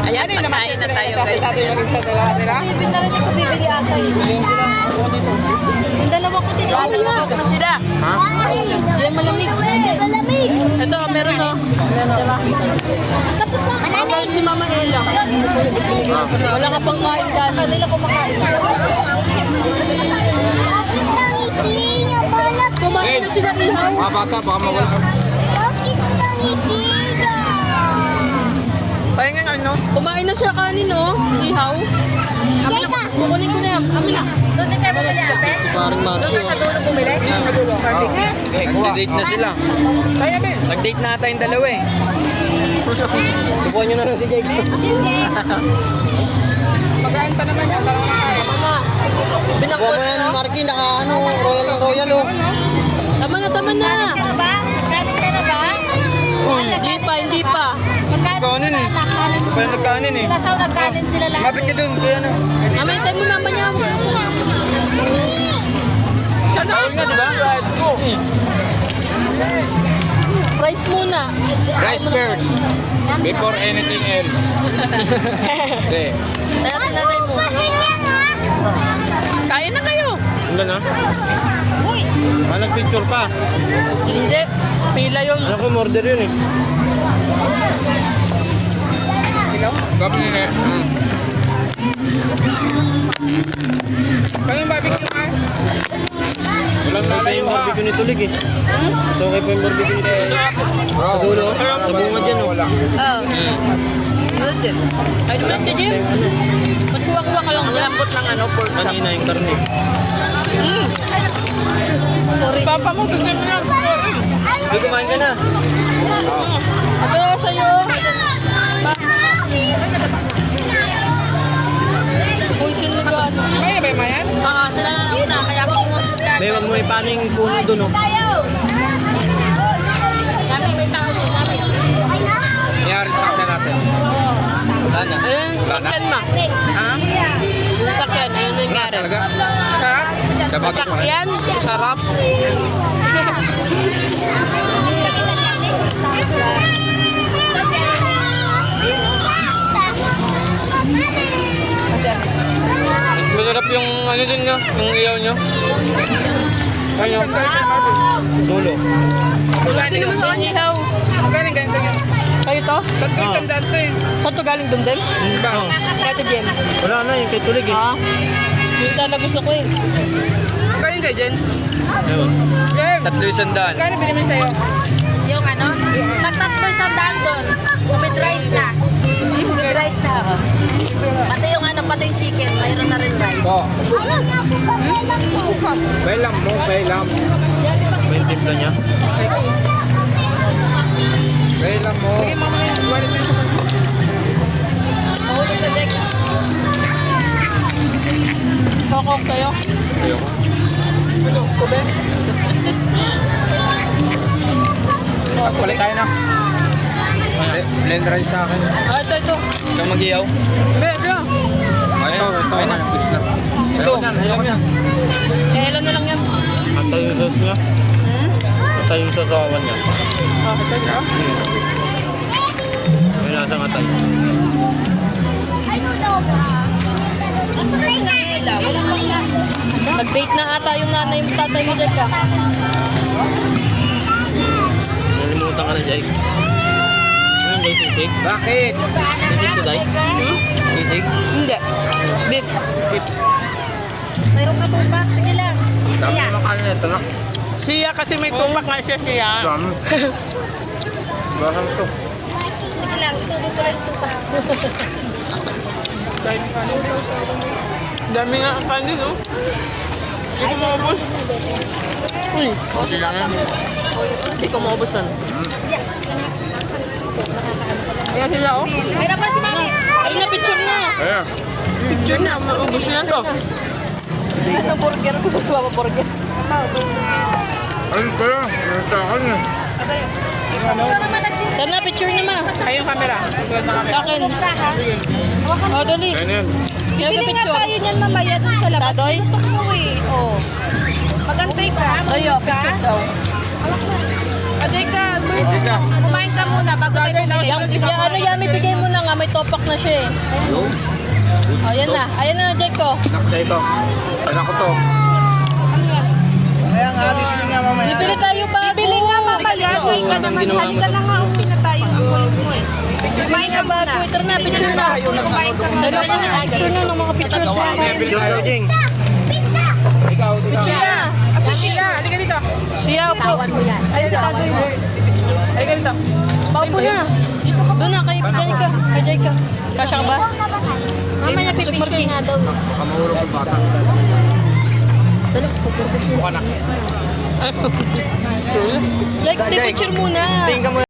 Ayan, pagkain na tayo guys. Bibili na rin ko, bibili ata yun. Yung dalawa ko din. Malamig na sila. Ha? Yan malamig. Malamig. Ito, meron o. Diba? Tapos na. Malamig si Mama Ella. Wala ka pang kain dali. Kanila kumakain. Kumain na sila ihaw. Mga bata, baka mawala. Pahingan ano? Kumain na siya kanin o. Ihaw. Kukunin ko na yan. Amin na. Doon din kayo bumili ate? Parang Doon ka sa dulo bumili? nag-date na sila. Kaya Ben. Nag-date na ata yung dalawa eh. Tubuhan nyo na lang si Jake. Pagkain pa naman yan. Parang nakain. Tama na. Tubuhan mo yan, Marky. Naka ano, royal ng royal oh. Tama na, tama na. Ano ba? Magkanin ka na ba? Hindi pa, hindi pa. Nagkanin eh. Pa yung nagkanin eh. Sila nagkanin sila lahat. Mapit ka dun, kuya ano. Mamay tayo mo naman yan. Bawal nga, di ba? Rice muna. Rice first. Before anything else. Okay. Kaya tinanay mo. Kain na kayo. Hanggang na? Nag-picture pa. Hindi. Pila yun. Alam ko, order yun eh. Gabi nila eh. Kayong barbecue ka? Walang na yung barbecue ni Tulig eh. So, okay pa yung barbecue ni Tulig. Sa dulo, nabungad yan oh. Oo. Ano din? Ay, naman ka Jim. Magkuha-kuha ka lang. Lambot ng ano, pork chop. Kanina yung karne. Papa mo, bigyan mo na. Uy, kumain ka na. Ito sa'yo. Poison na gano'n. Kaya ba yung mayan? Sila na lang una. Kaya ako May wag mo ipaano yung puno dun oh. Kami may tao din namin. Nangyari sa akin natin. Sana. Ayun, sakyan ma. Ha? Yung sakyan, ayun yung nangyari. Ha? Sa bagat mo. Sakyan, sarap. Masarap yung ano din nyo, yung iyaw nyo. Saan nyo? Dulo. Hindi naman sa kanya ihaw. Galing ganito yun. Kayo to? Ah. Saan to galing dun din? Oh. Kaya to Jem. Wala na yung kay Tulig eh. Ha? Yun sana gusto ko eh. Kain kayo dyan? Ayun. 300. Kano binibili sa'yo? Yung ano, magtatlo isang daan doon. With rice na. With rice na ako. Pati yung ano, pati yung chicken, mayroon na rin rice. Po. Bailam mo, bailam. May timpla niya. Bailam mo. Mahulog sa deck. Kokok kayo. Ayoko. Pagpalit tayo na. Blend rice sa akin. Ah, ito. Ikaw mag-iyaw? Bebe. Ito. Ito. Ayun yan. Kailan na lang yan. Antay yung sauce niya. Antay yung sasawan niya. Ah, ito na. May lasang atay. Nag-date na ata yung nanay yung tatay mo dyan ka. Nalimutan ka na, Jake. Ano guys, sisig? Bakit? Sisig to, Day? Sisig? Hindi. Beef. Mayroon ka tupak, sige lang. Dami Siya. naman kanin ito na. Siya kasi may tumak nga siya. Dami. Bakit ito? Sige lang, itudo mo lang yung tupak. Dami nga ang kanin, no? Hindi ko maubos. Uy, Okay lang yan. hindi ko maubos yan. Ayan sila, oh. Mayroon pa si Mami. Ay, na picture na. Ayan. Picture na, maubos na to. Sa burger ko, sa burger. Ayun pa yan. Ayun sa akin eh. Tara na, picture na ma. Ay, yung camera. Sa akin. Oh, dali. Ayun yan. Kaya ka picture. Tayo niyan mamaya dun sa labas. Tadoy? Tutok mo eh. Oh. Mag-antay ka. Ayo, picture daw. Aday ka. Kumain ka muna bago tayo bumili. Yung ano yan, ibigay mo na nga, may top Tupak na siya eh. Ayan na. Ayan na, Jake ko. Naksa ito. Kaya ko to. Kaya nga, Alex nga mamaya. Bibili tayo pa. Bibili nga mamaya. Halika naman. Halika na nga, okay na tayo. Bibili nga ba? Twitter na, picture na. Dalawa na nga, picture na ng mga picture siya. Picture daw, Jing. Picture na. Asan sila? Halika dito. Siya po. Ayun, tagoy mo. Halika dito. Paupo na. Doon na, kay Jayka. Kay Jayka. Kasya ka ba? Mamaya pipicture nga daw. Kamahulog ang bata. Jake, picture muna. Tingin ka mo.